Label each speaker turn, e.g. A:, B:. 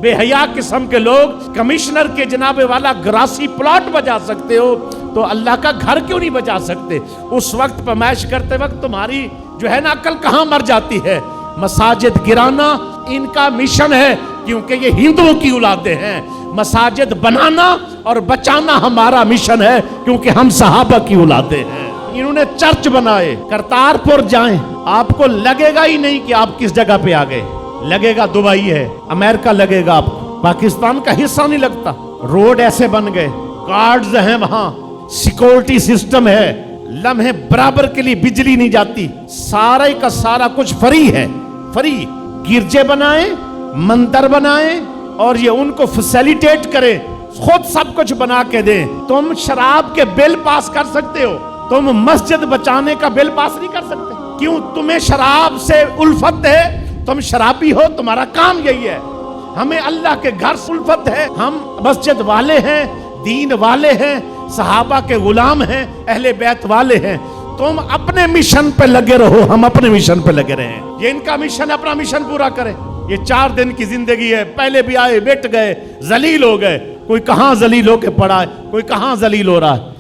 A: بے حیا قسم کے لوگ کمشنر کے جناب والا گراسی پلاٹ بجا سکتے ہو تو اللہ کا گھر کیوں نہیں بجا سکتے؟ اس وقت پیمائش کرتے وقت تمہاری جو ہے نا عقل کہاں مر جاتی ہے؟ مساجد گرانا ان کا مشن ہے کیونکہ یہ ہندوؤں کی اولادیں ہیں، مساجد بنانا اور بچانا ہمارا مشن ہے کیونکہ ہم صحابہ کی اولادیں ہیں۔ انہوں نے چرچ بنائے، کرتارپور جائیں آپ کو لگے گا ہی نہیں کہ آپ کس جگہ پہ آ گئے، لگے گا دبئی ہے، امریکہ لگے گا، آپ کو پاکستان کا حصہ نہیں لگتا۔ روڈ ایسے بن گئے، گارڈز ہیں وہاں، سیکورٹی سسٹم ہے، لمحے برابر کے لیے بجلی نہیں جاتی، سارا کا سارا کچھ فری ہے، فری۔ گرجے بنائیں، مندر بنائیں اور یہ ان کو فیسیلیٹیٹ کریں، خود سب کچھ بنا کے دیں۔ تم شراب کے بل پاس کر سکتے ہو، تم مسجد بچانے کا بل پاس نہیں کر سکتے؟ کیوں؟ تمہیں شراب سے الفت ہے، تم شرابی ہو، تمہارا کام یہی ہے۔ ہمیں اللہ کے گھر سے الفت ہے، ہم مسجد والے ہیں، دین والے ہیں، صحابہ کے غلام ہیں، اہل بیت والے ہیں۔ تم اپنے مشن پہ لگے رہو، ہم اپنے مشن پہ لگے رہے ہیں۔ یہ ان کا مشن، اپنا مشن پورا کرے۔ یہ 4 دن کی زندگی ہے، پہلے بھی آئے، مٹ گئے، ذلیل ہو گئے، کوئی کہاں ذلیل ہو کے پڑا ہے، کوئی کہاں ذلیل ہو رہا ہے۔